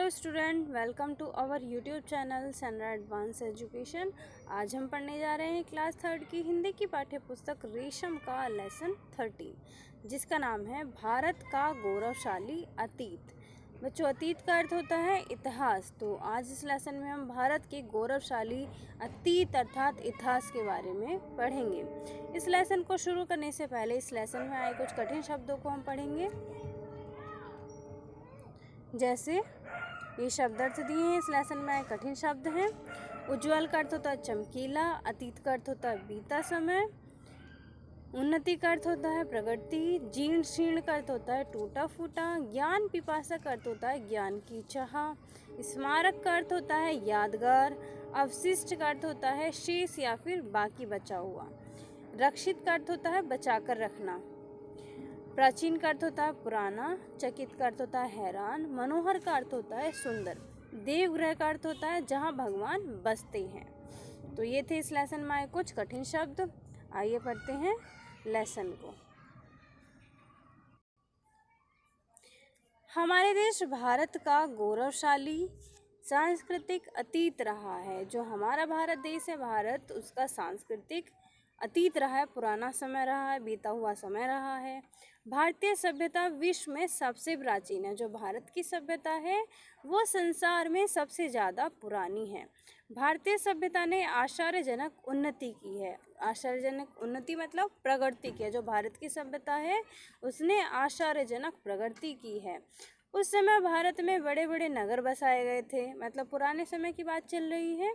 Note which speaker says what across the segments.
Speaker 1: Hello student, welcome to our YouTube channel सनरा advance education. आज हम पढ़ने जा रहे हैं क्लास थर्ड की हिंदी की पाठ्य पुस्तक रेशम का लेसन 13, जिसका नाम है भारत का गौरवशाली अतीत। बच्चों, अतीत का अर्थ होता है इतिहास। तो आज इस लेसन में हम भारत के गौरवशाली अतीत अर्थात इतिहास के बारे में पढ़ेंगे। इस लेसन को शुरू करने से पहले इस लेसन में आए कुछ कठिन शब्दों को हम पढ़ेंगे। जैसे ये शब्द अर्थ दिए हैं इस लेसन में आए कठिन शब्द हैं। उज्ज्वल का अर्थ होता है चमकीला, अतीत का अर्थ होता है बीता समय, उन्नति का अर्थ होता है प्रगति, जीर्ण शीर्ण का अर्थ होता है टूटा फूटा, ज्ञान पिपासा का अर्थ होता है ज्ञान की चाह, स्मारक का अर्थ होता है यादगार, अवशिष्ट का अर्थ होता है शेष या फिर बाकी बचा हुआ, रक्षित का अर्थ होता है बचाकर रखना, प्राचीन का अर्थ होता है पुराना, चकित का अर्थ होता है हैरान, मनोहर का अर्थ होता है सुंदर, देवगृह का अर्थ होता है जहाँ भगवान बसते हैं। तो ये थे इस लेसन में आए कुछ कठिन शब्द। आइए पढ़ते हैं लेसन को। हमारे देश भारत का गौरवशाली सांस्कृतिक अतीत रहा है। जो हमारा भारत देश है, भारत, उसका सांस्कृतिक अतीत रहा है, पुराना समय रहा है, बीता हुआ समय रहा है। भारतीय सभ्यता विश्व में सबसे प्राचीन है। जो भारत की सभ्यता है वो संसार में सबसे ज़्यादा पुरानी है। भारतीय सभ्यता ने आश्चर्यजनक उन्नति की है। आश्चर्यजनक उन्नति मतलब प्रगति की है। जो भारत की सभ्यता है उसने आश्चर्यजनक प्रगति की है। उस समय भारत में बड़े बड़े नगर बसाए गए थे, मतलब पुराने समय की बात चल रही है।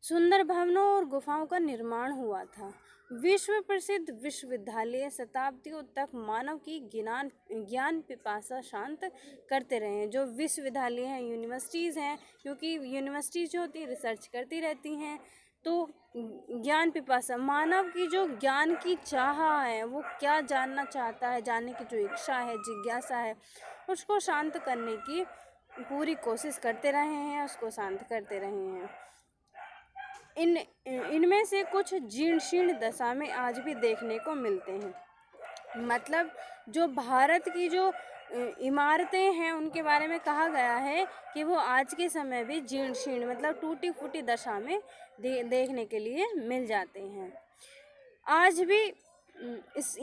Speaker 1: सुंदर भवनों और गुफाओं का निर्माण हुआ था। विश्व प्रसिद्ध विश्वविद्यालय शताब्दियों तक मानव की ज्ञान पिपासा शांत करते रहे हैं। जो विश्वविद्यालय हैं, यूनिवर्सिटीज़ हैं, क्योंकि यूनिवर्सिटीज़ जो होती है रिसर्च करती रहती हैं, तो ज्ञान पिपासा, मानव की जो ज्ञान की चाह है, वो क्या जानना चाहता है, जानने की जो इच्छा है, जिज्ञासा है, उसको शांत करने की पूरी कोशिश करते रहे हैं, उसको शांत करते रहे हैं। इनमें से कुछ जीर्ण शीर्ण दशा में आज भी देखने को मिलते हैं। मतलब जो भारत की जो इमारतें हैं उनके बारे में कहा गया है कि वो आज के समय भी जीर्ण शीर्ण मतलब टूटी फूटी दशा में देखने के लिए मिल जाते हैं। आज भी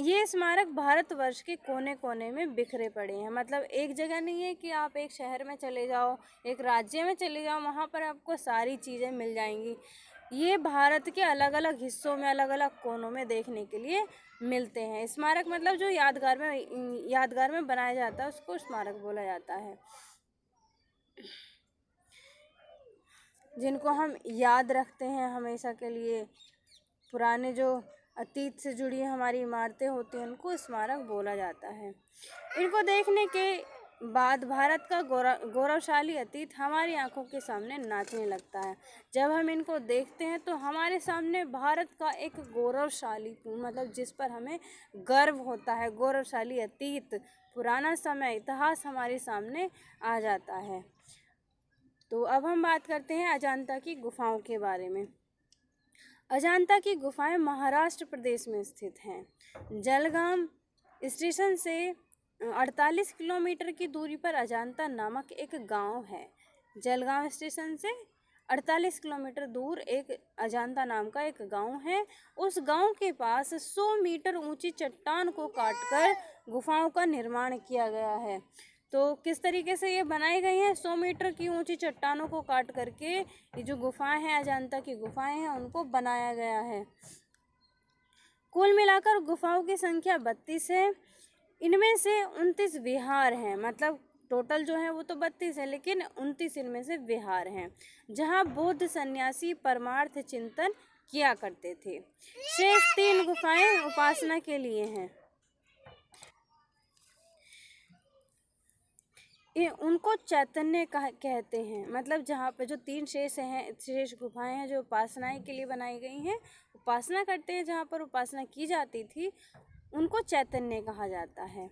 Speaker 1: ये स्मारक भारतवर्ष के कोने कोने में बिखरे पड़े हैं। मतलब एक जगह नहीं है कि आप एक शहर में चले जाओ, एक राज्य में चले जाओ, वहाँ पर आपको सारी चीज़ें मिल जाएंगी। ये भारत के अलग अलग हिस्सों में, अलग अलग कोनों में देखने के लिए मिलते हैं। स्मारक मतलब जो यादगार में बनाया जाता है उसको स्मारक बोला जाता है, जिनको हम याद रखते हैं हमेशा के लिए। पुराने जो अतीत से जुड़ी हमारी इमारतें होती हैं उनको स्मारक बोला जाता है। इनको देखने के बाद भारत का गौरवशाली अतीत हमारी आंखों के सामने नाचने लगता है। जब हम इनको देखते हैं तो हमारे सामने भारत का एक गौरवशाली, मतलब जिस पर हमें गर्व होता है, गौरवशाली अतीत, पुराना समय, इतिहास हमारे सामने आ जाता है। तो अब हम बात करते हैं अजंता की गुफाओं के बारे में। अजंता की गुफाएं महाराष्ट्र प्रदेश में स्थित हैं। जलगांव स्टेशन से 48 किलोमीटर की दूरी पर अजंता नामक एक गांव है। जलगांव स्टेशन से 48 किलोमीटर दूर एक अजंता नाम का एक गांव है। उस गांव के पास 100 मीटर ऊंची चट्टान को काटकर गुफाओं का निर्माण किया गया है। तो किस तरीके से ये बनाई गई हैं? 100 मीटर की ऊंची चट्टानों को काट करके ये जो गुफाएं हैं, अजंता की गुफाएं हैं, उनको बनाया गया है। कुल मिलाकर गुफाओं की संख्या 32 है। इनमें से 29 विहार हैं। मतलब टोटल जो है वो तो 32 है, लेकिन 29 इनमें से विहार हैं जहाँ बौद्ध सन्यासी परमार्थ चिंतन किया करते थे। शेष 3 गुफाएं उपासना के लिए हैं। ये उनको चैतन्य कहते हैं। मतलब जहाँ पे जो 3 शेष गुफाएं हैं जो उपासनाएं के लिए बनाई गई हैं, उपासना करते हैं, जहाँ पर उपासना की जाती थी, उनको चैतन्य कहा जाता है।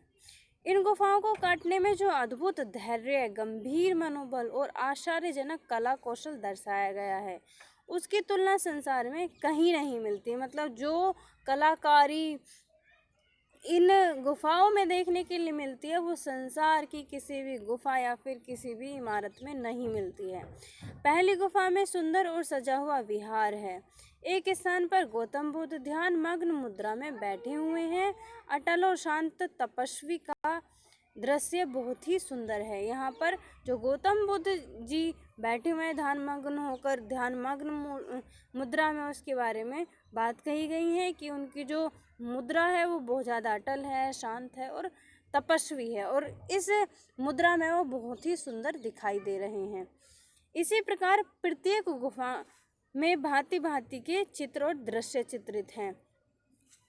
Speaker 1: इन गुफाओं को काटने में जो अद्भुत धैर्य, गंभीर मनोबल और आश्चर्यजनक कला कौशल दर्शाया गया है, उसकी तुलना संसार में कहीं नहीं मिलती। मतलब जो कलाकारी, इन गुफाओं में देखने के लिए मिलती है वो संसार की किसी भी गुफा या फिर किसी भी इमारत में नहीं मिलती है। पहली गुफा में सुंदर और सजा हुआ विहार है। एक स्थान पर गौतम बुद्ध ध्यान मग्न मुद्रा में बैठे हुए हैं। अटल और शांत तपस्वी का दृश्य बहुत ही सुंदर है। यहाँ पर जो गौतम बुद्ध जी बैठे हुए हैं ध्यान मग्न होकर, ध्यान मग्न मुद्रा में, उसके बारे में बात कही गई है कि उनकी जो मुद्रा है वो बहुत ज़्यादा अटल है, शांत है और तपस्वी है, और इस मुद्रा में वो बहुत ही सुंदर दिखाई दे रहे हैं। इसी प्रकार प्रत्येक गुफा में भांति भांति के चित्र और दृश्य चित्रित हैं।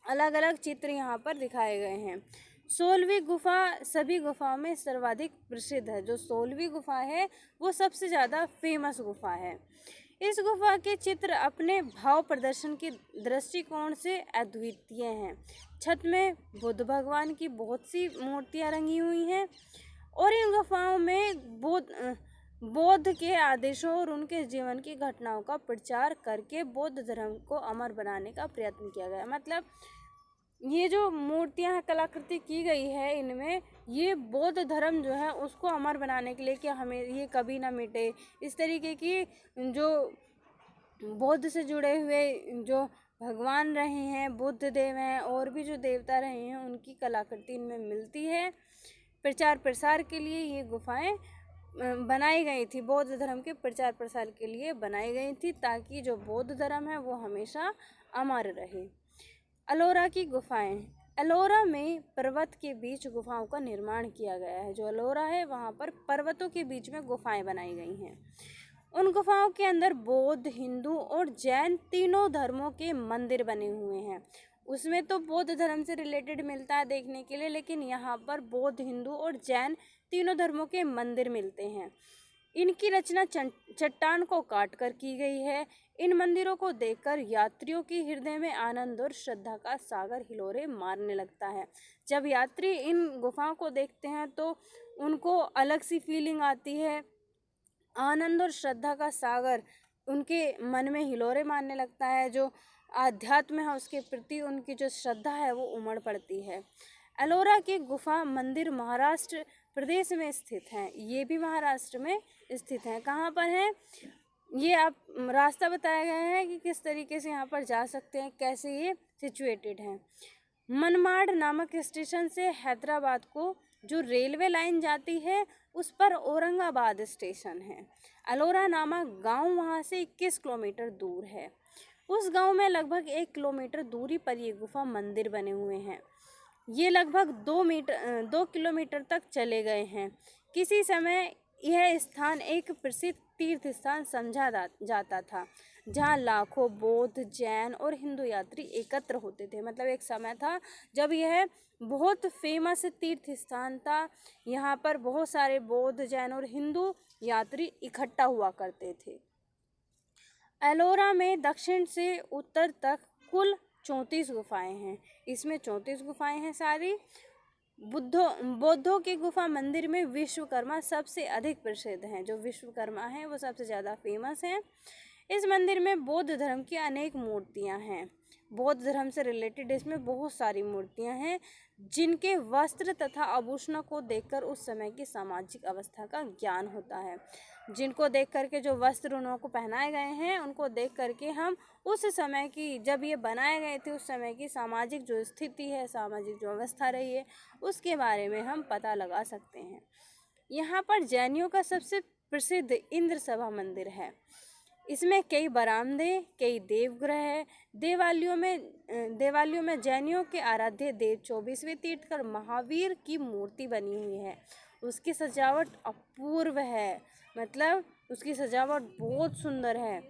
Speaker 1: अलग अलग चित्र यहाँ पर दिखाए गए हैं। 16वीं गुफा सभी गुफाओं में सर्वाधिक प्रसिद्ध है। जो 16वीं गुफा है वो सबसे ज़्यादा फेमस गुफा है। इस गुफा के चित्र अपने भाव प्रदर्शन के दृष्टिकोण से अद्वितीय हैं। छत में बुद्ध भगवान की बहुत सी मूर्तियाँ रंगी हुई हैं और इन गुफाओं में बौद्ध के आदेशों और उनके जीवन की घटनाओं का प्रचार करके बौद्ध धर्म को अमर बनाने का प्रयत्न किया गया। मतलब ये जो मूर्तियाँ कलाकृति की गई है इनमें, ये बौद्ध धर्म जो है उसको अमर बनाने के लिए कि हमें ये कभी ना मिटे, इस तरीके की जो बौद्ध से जुड़े हुए जो भगवान रहे हैं, बुद्ध देव हैं और भी जो देवता रहे हैं, उनकी कलाकृति इनमें मिलती है। प्रचार प्रसार के लिए ये गुफाएं बनाई गई थी, बौद्ध धर्म के प्रचार प्रसार के लिए बनाई गई थी, ताकि जो बौद्ध धर्म है वो हमेशा अमर रहे। एलोरा की गुफाएं। एलोरा में पर्वत के बीच गुफाओं का निर्माण किया गया है। जो एलोरा है वहाँ पर पर्वतों के बीच में गुफाएं बनाई गई हैं। उन गुफाओं के अंदर बौद्ध, हिंदू और जैन तीनों धर्मों के मंदिर बने हुए हैं। उसमें तो बौद्ध धर्म से रिलेटेड मिलता है देखने के लिए, लेकिन यहाँ पर बौद्ध, हिंदू और जैन तीनों धर्मों के मंदिर मिलते हैं। इनकी रचना चट्टान को काट कर की गई है। इन मंदिरों को देखकर यात्रियों के हृदय में आनंद और श्रद्धा का सागर हिलोरे मारने लगता है। जब यात्री इन गुफाओं को देखते हैं तो उनको अलग सी फीलिंग आती है, आनंद और श्रद्धा का सागर उनके मन में हिलोरे मारने लगता है। जो आध्यात्म है उसके प्रति उनकी जो श्रद्धा है वो उमड़ पड़ती है। एलोरा की गुफा मंदिर महाराष्ट्र प्रदेश में स्थित हैं। ये भी महाराष्ट्र में स्थित हैं। कहाँ पर है ये आप रास्ता बताया गया है कि किस तरीके से यहाँ पर जा सकते हैं, कैसे ये सिचुएटेड हैं। मनमाड नामक स्टेशन से हैदराबाद को जो रेलवे लाइन जाती है उस पर औरंगाबाद स्टेशन है। एलोरा नामक गांव वहाँ से 21 किलोमीटर दूर है। उस गांव में लगभग 1 किलोमीटर दूरी पर ये गुफा मंदिर बने हुए हैं। ये लगभग 2 किलोमीटर तक चले गए हैं। किसी समय यह स्थान एक प्रसिद्ध तीर्थ स्थान समझा जाता था, जहाँ लाखों बौद्ध, जैन और हिंदू यात्री एकत्र होते थे। मतलब एक समय था जब यह बहुत फेमस तीर्थ स्थान था। यहाँ पर बहुत सारे बौद्ध, जैन और हिंदू यात्री इकट्ठा हुआ करते थे। एलोरा में दक्षिण से उत्तर तक कुल 34 गुफाएं हैं। इसमें 34 गुफाएं हैं सारी। बौद्धों की गुफा मंदिर में विश्वकर्मा सबसे अधिक प्रसिद्ध हैं। जो विश्वकर्मा हैं वो सबसे ज़्यादा फेमस हैं। इस मंदिर में बौद्ध धर्म की अनेक मूर्तियां हैं। बौद्ध धर्म से रिलेटेड इसमें बहुत सारी मूर्तियां हैं, जिनके वस्त्र तथा आभूषणों को देखकर उस समय की सामाजिक अवस्था का ज्ञान होता है। जिनको देख करके, जो वस्त्र उनको पहनाए गए हैं उनको देख करके हम उस समय की, जब ये बनाए गए थे उस समय की सामाजिक जो स्थिति है, सामाजिक जो अवस्था रही है, उसके बारे में हम पता लगा सकते हैं। यहाँ पर जैनियों का सबसे प्रसिद्ध इंद्र सभा मंदिर है। इसमें कई बरामदे, कई देवगृह है। देवालयों में जैनियों के आराध्य देव 24वें तीर्थंकर महावीर की मूर्ति बनी हुई है। उसकी सजावट अपूर्व है, मतलब उसकी सजावट बहुत सुंदर है।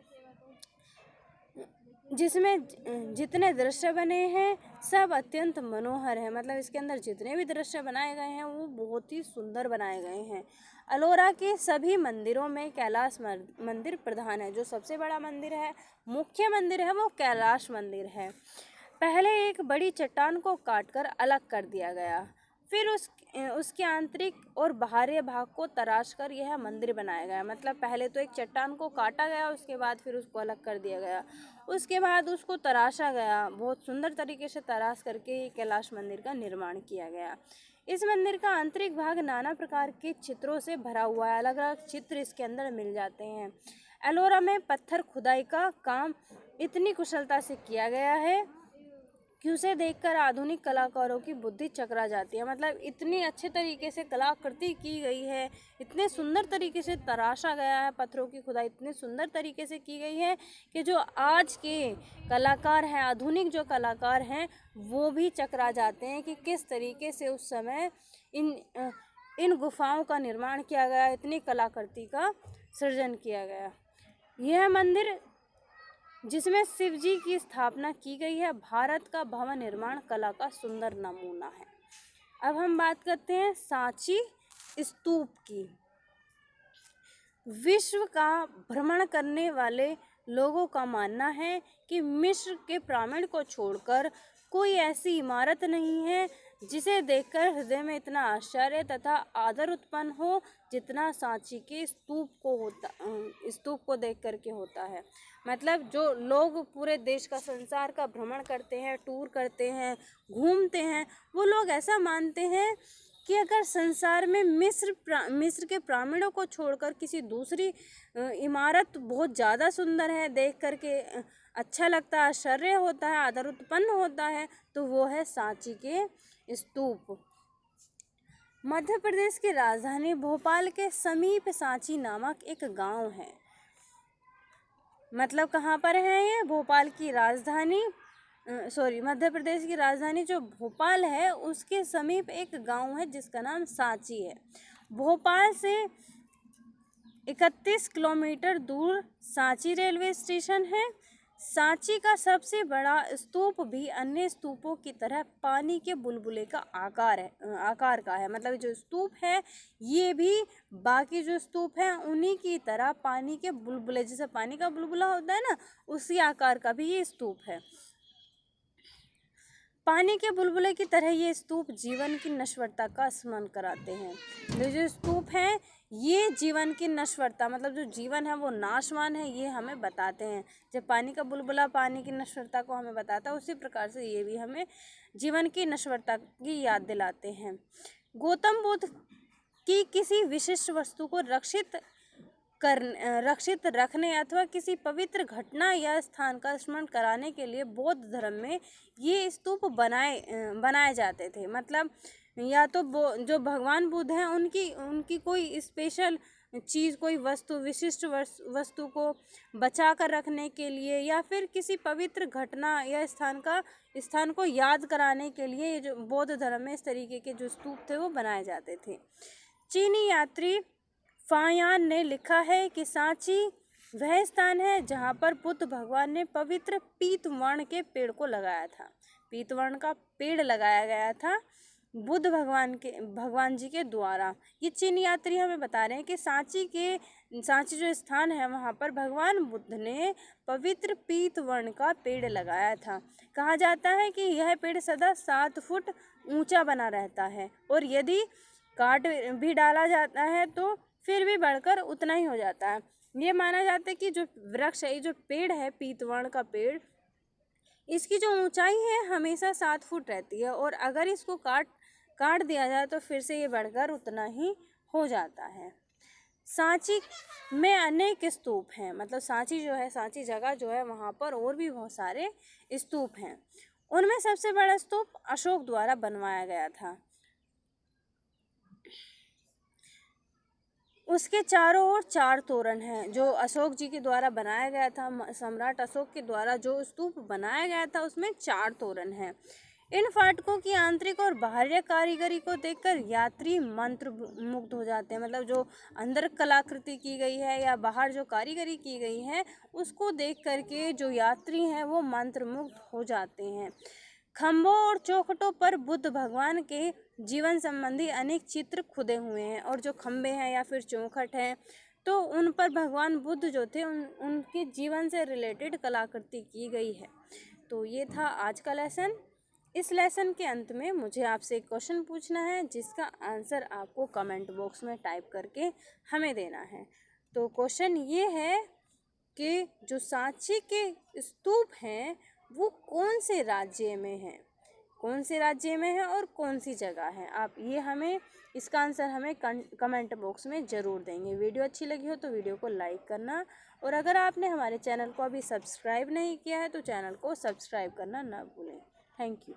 Speaker 1: जिसमें जितने दृश्य बने हैं सब अत्यंत मनोहर है। मतलब इसके अंदर जितने भी दृश्य बनाए गए हैं वो बहुत ही सुंदर बनाए गए हैं। एलोरा के सभी मंदिरों में कैलाश मंदिर प्रधान है। जो सबसे बड़ा मंदिर है, मुख्य मंदिर है, वो कैलाश मंदिर है। पहले एक बड़ी चट्टान को काटकर अलग कर दिया गया, फिर उसके आंतरिक और बाहरी भाग को तराश कर यह मंदिर बनाया गया। मतलब पहले तो एक चट्टान को काटा गया, उसके बाद फिर उसको अलग कर दिया गया, उसके बाद उसको तराशा गया, बहुत सुंदर तरीके से तराश करके ये कैलाश मंदिर का निर्माण किया गया। इस मंदिर का आंतरिक भाग नाना प्रकार के चित्रों से भरा हुआ है, अलग अलग चित्र इसके अंदर मिल जाते हैं। एलोरा में पत्थर खुदाई का काम इतनी कुशलता से किया गया है कि उसे देखकर आधुनिक कलाकारों की बुद्धि चकरा जाती है। मतलब इतनी अच्छे तरीके से कलाकृति की गई है, इतने सुंदर तरीके से तराशा गया है, पत्थरों की खुदाई इतने सुंदर तरीके से की गई है कि जो आज के कलाकार हैं, आधुनिक जो कलाकार हैं, वो भी चकरा जाते हैं कि किस तरीके से उस समय इन गुफाओं का निर्माण किया गया, इतनी कलाकृति का सृजन किया गया। यह मंदिर जिसमें शिव जी की स्थापना की गई है, भारत का भवन निर्माण कला का सुंदर नमूना है। अब हम बात करते हैं सांची स्तूप की। विश्व का भ्रमण करने वाले लोगों का मानना है कि मिस्र के पिरामिड को छोड़कर कोई ऐसी इमारत नहीं है जिसे देखकर हृदय में इतना आश्चर्य तथा आदर उत्पन्न हो जितना सांची के स्तूप को देख करके होता है। मतलब जो लोग पूरे देश का, संसार का भ्रमण करते हैं, टूर करते हैं, घूमते हैं, वो लोग ऐसा मानते हैं कि अगर संसार में मिस्र के पिरामिडों को छोड़कर किसी दूसरी इमारत बहुत ज़्यादा सुंदर है, देख करके अच्छा लगता है, आश्चर्य होता है, आदर उत्पन्न होता है, तो वो है सांची के स्तूप। मध्य प्रदेश की राजधानी भोपाल के समीप सांची नामक एक गांव है। मतलब कहाँ पर है ये? भोपाल की राजधानी मध्य प्रदेश की राजधानी जो भोपाल है उसके समीप एक गांव है जिसका नाम सांची है। भोपाल से 31 किलोमीटर दूर सांची रेलवे स्टेशन है। सांची का सबसे बड़ा स्तूप भी अन्य स्तूपों की तरह पानी के बुलबुले का आकार का है। मतलब जो स्तूप है ये भी बाकी जो स्तूप हैं उन्हीं की तरह पानी के बुलबुले, जैसे पानी का बुलबुला होता है ना, उसी आकार का भी ये स्तूप है। पानी के बुलबुले की तरह ये स्तूप जीवन की नश्वरता का स्मरण कराते हैं। जो स्तूप हैं ये जीवन की नश्वरता, मतलब जो जीवन है वो नाशवान है, ये हमें बताते हैं। जब पानी का बुलबुला पानी की नश्वरता को हमें बताता है, उसी प्रकार से ये भी हमें जीवन की नश्वरता की याद दिलाते हैं। गौतम बुद्ध की किसी विशिष्ट वस्तु को रक्षित रखने अथवा किसी पवित्र घटना या स्थान का स्मरण कराने के लिए बौद्ध धर्म में ये स्तूप बनाए जाते थे। मतलब या तो जो भगवान बुद्ध हैं उनकी कोई स्पेशल चीज़, कोई वस्तु, विशिष्ट वस्तु को बचा कर रखने के लिए, या फिर किसी पवित्र घटना या स्थान को याद कराने के लिए जो बौद्ध धर्म में इस तरीके के जो स्तूप थे वो बनाए जाते थे। चीनी यात्री फायान ने लिखा है कि सांची वह स्थान है जहाँ पर बुद्ध भगवान ने पवित्र पीतवर्ण के पेड़ को लगाया था। पीतवर्ण का पेड़ लगाया गया था बुद्ध भगवान जी के द्वारा। ये चीनी यात्री हमें बता रहे हैं कि सांची जो स्थान है वहाँ पर भगवान बुद्ध ने पवित्र पीतवर्ण का पेड़ लगाया था। कहा जाता है कि यह पेड़ सदा 7 फुट ऊंचा बना रहता है और यदि काट भी डाला जाता है तो फिर भी बढ़कर उतना ही हो जाता है। ये माना जाता है कि जो वृक्ष है, जो पेड़ है, पीतवर्ण का पेड़, इसकी जो ऊंचाई है हमेशा 7 फुट रहती है और अगर इसको काट दिया जाए तो फिर से ये बढ़कर उतना ही हो जाता है। सांची में अनेक स्तूप हैं। मतलब सांची जगह जो है वहाँ पर और भी बहुत सारे स्तूप हैं। उनमें सबसे बड़ा स्तूप अशोक द्वारा बनवाया गया था। उसके चारों ओर 4 तोरण हैं। जो अशोक जी के द्वारा बनाया गया था, सम्राट अशोक के द्वारा जो स्तूप बनाया गया था उसमें 4 तोरण हैं। इन फाटकों की आंतरिक और बाहरी कारीगरी को देखकर यात्री मंत्र मुग्ध हो जाते हैं। मतलब जो अंदर कलाकृति की गई है या बाहर जो कारीगरी की गई है उसको देख करके जो यात्री हैं वो मंत्र मुग्ध हो जाते हैं। खम्भों और चौखटों पर बुद्ध भगवान के जीवन संबंधी अनेक चित्र खुदे हुए हैं और जो खम्भे हैं या फिर चौखट हैं तो उन पर भगवान बुद्ध जो थे उनके जीवन से रिलेटेड कलाकृति की गई है। तो ये था आज का लेसन। इस लेसन के अंत में मुझे आपसे एक क्वेश्चन पूछना है जिसका आंसर आपको कमेंट बॉक्स में टाइप करके हमें देना है। तो क्वेश्चन ये है कि जो सांची के स्तूप हैं वो कौन से राज्य में हैं, कौन से राज्य में है और कौन सी जगह है। आप ये हमें इसका आंसर हमें कमेंट बॉक्स में ज़रूर देंगे। वीडियो अच्छी लगी हो तो वीडियो को लाइक करना, और अगर आपने हमारे चैनल को अभी सब्सक्राइब नहीं किया है तो चैनल को सब्सक्राइब करना ना भूलें। Thank you.